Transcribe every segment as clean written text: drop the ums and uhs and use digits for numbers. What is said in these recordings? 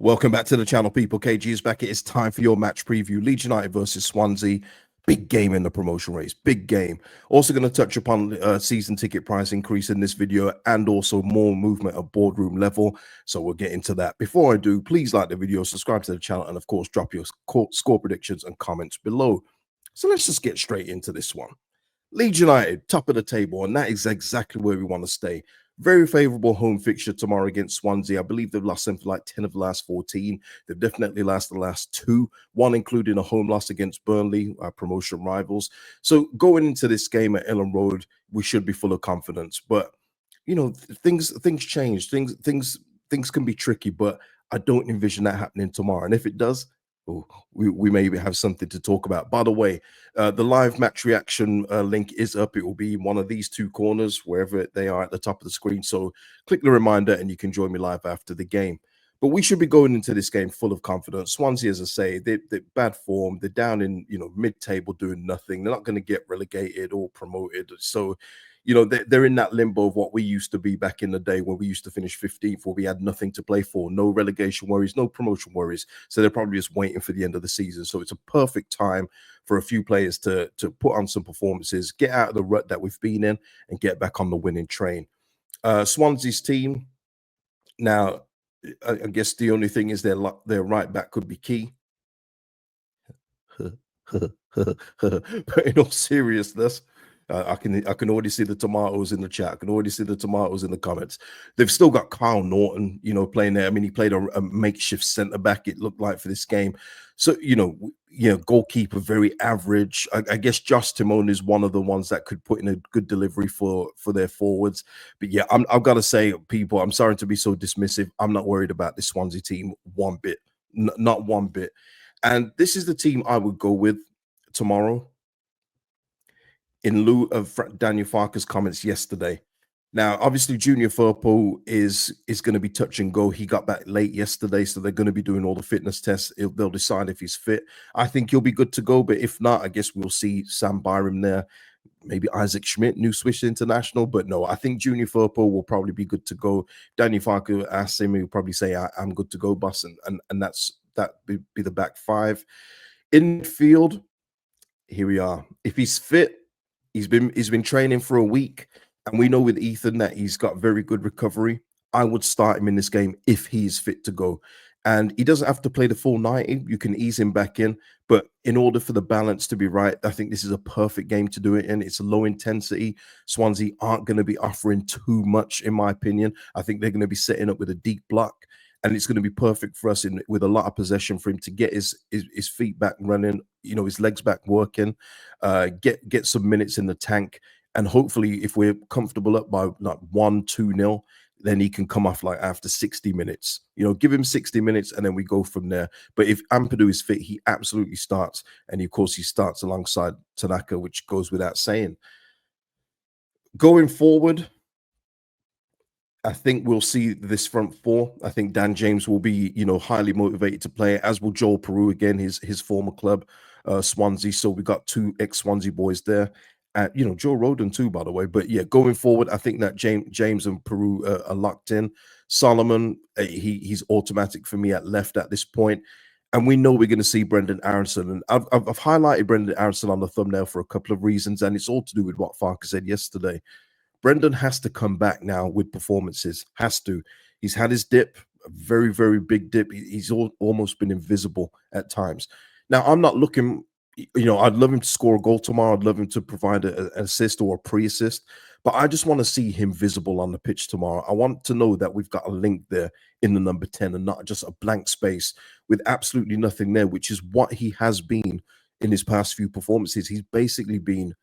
Welcome back to the channel, people. KG is back. It is time for your match preview. Leeds United versus Swansea. Big game in the promotion race. Big game. Also going to touch upon season ticket price increase in this video and also more movement at boardroom level. So we'll get into that. Before I do, please like the video, subscribe to the channel, and of course, drop your score predictions and comments below. So let's just get straight into this one. Leeds United, top of the table, and that is exactly where we want to stay. Very favourable home fixture tomorrow against Swansea. I believe they've lost something like 10 of the last 14. They've definitely lost the last 2, one including a home loss against Burnley, our promotion rivals. So going into this game at Ellen Road, we should be full of confidence. But, you know, things change. Things can be tricky, but I don't envision that happening tomorrow. And if it does, we maybe have something to talk about. By the way, the live match reaction link is up. It will be in one of these 2 corners, wherever they are at the top of the screen. So click the reminder and you can join me live after the game. But we should be going into this game full of confidence. Swansea, as I say, they're bad form. They're down in, mid-table doing nothing. They're not going to get relegated or promoted. So, they're in that limbo of what we used to be back in the day when we used to finish 15th, where we had nothing to play for, no relegation worries, no promotion worries. So they're probably just waiting for the end of the season. So it's a perfect time for a few players to put on some performances, get out of the rut that we've been in, and get back on the winning train. Swansea's team, now, I guess the only thing is their right back could be key. But in all seriousness, I can already see the tomatoes in the chat. I can already see the tomatoes in the comments. They've still got Kyle Norton, playing there. I mean, he played a makeshift centre back, it looked like, for this game. So, goalkeeper, very average. I guess Josh Timon is one of the ones that could put in a good delivery for their forwards. But yeah, I've got to say, people, I'm sorry to be so dismissive. I'm not worried about this Swansea team one bit, not one bit. And this is the team I would go with tomorrow, in lieu of Daniel Farke's comments yesterday. Now, obviously, Junior Firpo is going to be touch and go. He got back late yesterday, so they're going to be doing all the fitness tests. They'll decide if he's fit. I think he'll be good to go, but if not, I guess we'll see Sam Byram there. Maybe Isaac Schmidt, new Swiss international. But no, I think Junior Firpo will probably be good to go. Daniel Farke asked him, he'll probably say, I'm good to go, boss. And that be the back 5. In midfield, here we are. If he's fit, he's been training for a week, and we know with Ethan that he's got very good recovery. I would start him in this game if he's fit to go. And he doesn't have to play the full 90. You can ease him back in. But in order for the balance to be right, I think this is a perfect game to do it in. It's a low intensity. Swansea aren't going to be offering too much, in my opinion. I think they're going to be setting up with a deep block. And it's going to be perfect for us with a lot of possession for him to get his feet back running, his legs back working, get some minutes in the tank. And hopefully, if we're comfortable up by like 1-2-0, then he can come off like after 60 minutes. Give him 60 minutes and then we go from there. But if Ampadu is fit, he absolutely starts. And of course, he starts alongside Tanaka, which goes without saying. Going forward, I think we'll see this front 4. I think Dan James will be, highly motivated to play, as will Joel Peru, again, his former club, Swansea. So we got 2 ex-Swansea boys there. Joe Rodon too, by the way. But yeah, going forward, I think that James and Peru are locked in. Solomon, he's automatic for me at left at this point. And we know we're going to see Brenden Aaronson. And I've highlighted Brenden Aaronson on the thumbnail for a couple of reasons, and it's all to do with what Farke said yesterday. Brenden has to come back now with performances. Has to. He's had his dip, a very, very big dip. He's almost been invisible at times. Now, I'm not looking, I'd love him to score a goal tomorrow. I'd love him to provide an assist or a pre-assist. But I just want to see him visible on the pitch tomorrow. I want to know that we've got a link there in the number 10 and not just a blank space with absolutely nothing there, which is what he has been in his past few performances. He's basically been,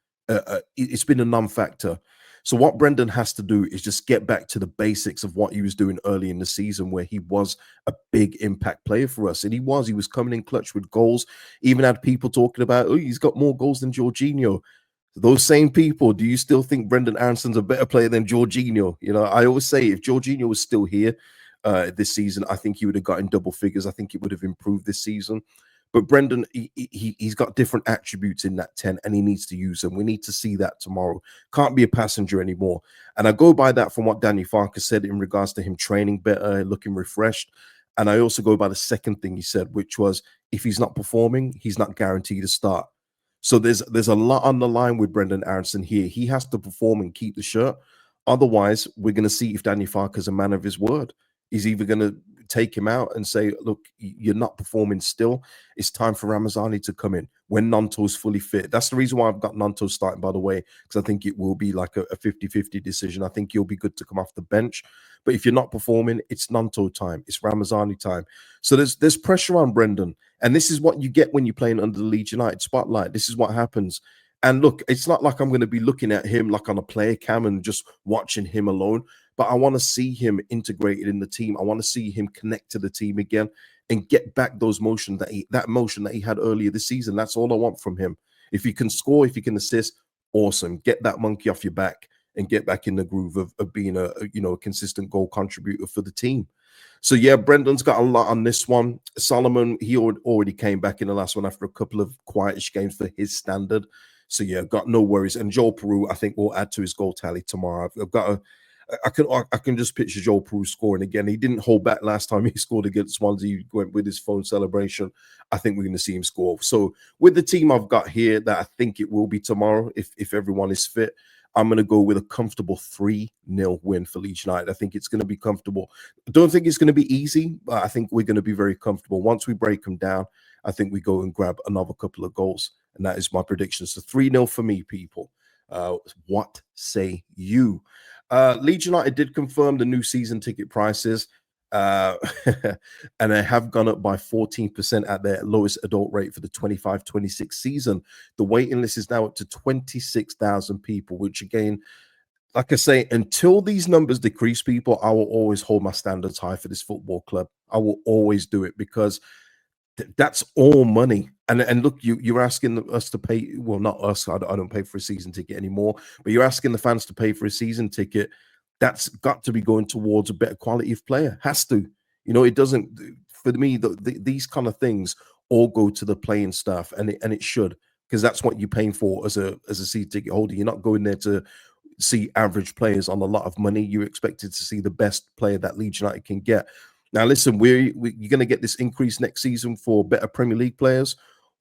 it's been a non-factor. So what Brenden has to do is just get back to the basics of what he was doing early in the season, where he was a big impact player for us. And he was coming in clutch with goals. Even had people talking about, oh, he's got more goals than Jorginho. Those same people, do you still think Brenden Aaronson's a better player than Jorginho? I always say if Jorginho was still here this season, I think he would have gotten double figures. I think it would have improved this season. But Brenden, he's got different attributes in that 10, and he needs to use them. We need to see that tomorrow. Can't be a passenger anymore. And I go by that from what Daniel Farke said in regards to him training better, looking refreshed. And I also go by the second thing he said, which was if he's not performing, he's not guaranteed to start. So there's a lot on the line with Brenden Aaronson here. He has to perform and keep the shirt. Otherwise, we're going to see if Danny Farker's a man of his word. He's either going to take him out and say, look, you're not performing still. It's time for Ramazani to come in when Nanto's fully fit. That's the reason why I've got Nanto starting, by the way, because I think it will be like a 50-50 decision. I think he'll be good to come off the bench. But if you're not performing, it's Nanto time. It's Ramazani time. So there's pressure on Brenden. And this is what you get when you're playing under the Leeds United spotlight. This is what happens. And look, it's not like I'm going to be looking at him like on a player cam and just watching him alone. But I want to see him integrated in the team. I want to see him connect to the team again and get back those motion that motion that he had earlier this season. That's all I want from him. If he can score, if he can assist, awesome. Get that monkey off your back and get back in the groove of being a consistent goal contributor for the team. So yeah, Brendan's got a lot on this one. Solomon, he already came back in the last one after a couple of quietish games for his standard. So yeah, got no worries. And Joel Peru, I think, will add to his goal tally tomorrow. I can just picture Joel Peru scoring again. He didn't hold back last time he scored against Swansea. He went with his phone celebration. I think we're going to see him score. So with the team I've got here, that I think it will be tomorrow if everyone is fit, I'm going to go with a comfortable 3-0 win for Leeds United. I think it's going to be comfortable. I don't think it's going to be easy, but I think we're going to be very comfortable. Once we break them down, I think we go and grab another couple of goals. And that is my prediction. So 3-0 for me, people. What say you? Leeds United did confirm the new season ticket prices. And they have gone up by 14% at their lowest adult rate for the 25-26 season. The waiting list is now up to 26,000 people, which again, like I say, until these numbers decrease, people, I will always hold my standards high for this football club. I will always do it because that's all money. And look, you're asking us to pay. Well, not us. I don't pay for a season ticket anymore. But you're asking the fans to pay for a season ticket. That's got to be going towards a better quality of player. Has to. It doesn't. For me, these kind of things all go to the playing staff, and it should, because that's what you're paying for as a season ticket holder. You're not going there to see average players on a lot of money. You're expected to see the best player that Leeds United can get. Now, listen, you're going to get this increase next season for better Premier League players,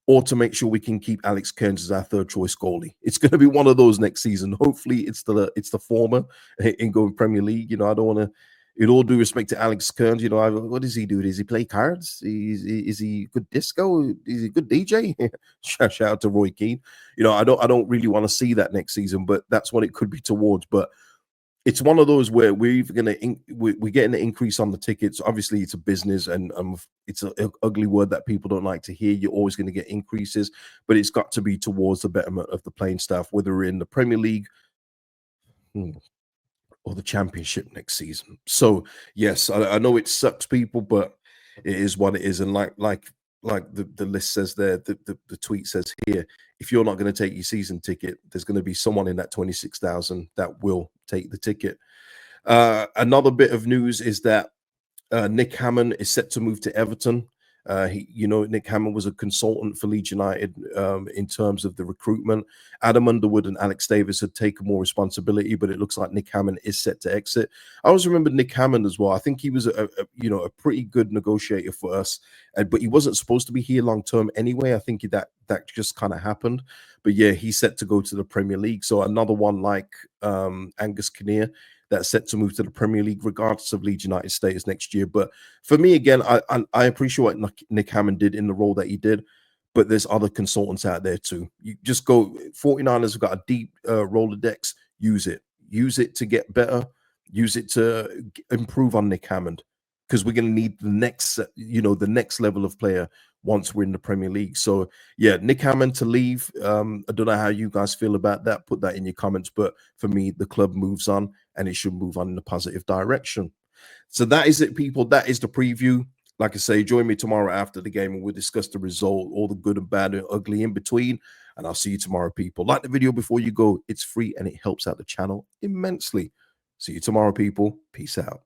or to make sure we can keep Alex Kearns as our third choice goalie. It's going to be one of those next season. Hopefully, it's the former in going Premier League. I don't want to. In all due respect to Alex Kearns, what does he do? Does he play cards? Is he good disco? Is he a good DJ? Shout out to Roy Keane. I don't really want to see that next season, but that's what it could be towards. But it's one of those where we're getting an increase on the tickets. Obviously, it's a business, and it's an ugly word that people don't like to hear. You're always going to get increases, but it's got to be towards the betterment of the playing staff, whether we're in the Premier League or the Championship next season. So yes, I know it sucks, people, but it is what it is. And like the list says there, the tweet says here, if you're not going to take your season ticket, there's going to be someone in that 26,000 that will take the ticket. Another bit of news is that Nick Hammond is set to move to Everton. Nick Hammond was a consultant for Leeds United in terms of the recruitment. Adam Underwood and Alex Davis had taken more responsibility, but it looks like Nick Hammond is set to exit. I always remember Nick Hammond as well. I think he was a pretty good negotiator for us, but he wasn't supposed to be here long term anyway. I think that just kind of happened. But yeah, he's set to go to the Premier League. So another one like Angus Kinnear, that's set to move to the Premier League, regardless of Leeds United status next year. But for me, again, I appreciate what Nick Hammond did in the role that he did, but there's other consultants out there too. You just go, 49ers have got a deep Rolodex, use it to get better, use it to improve on Nick Hammond, because we're going to need the next level of player once we're in the Premier League. So yeah, Nick Hammond to leave. I don't know how you guys feel about that. Put that in your comments. But for me, the club moves on, and it should move on in a positive direction. So that is it, people. That is the preview. Like I say, join me tomorrow after the game, and we'll discuss the result, all the good and bad and ugly in between. And I'll see you tomorrow, people. Like the video before you go. It's free, and it helps out the channel immensely. See you tomorrow, people. Peace out.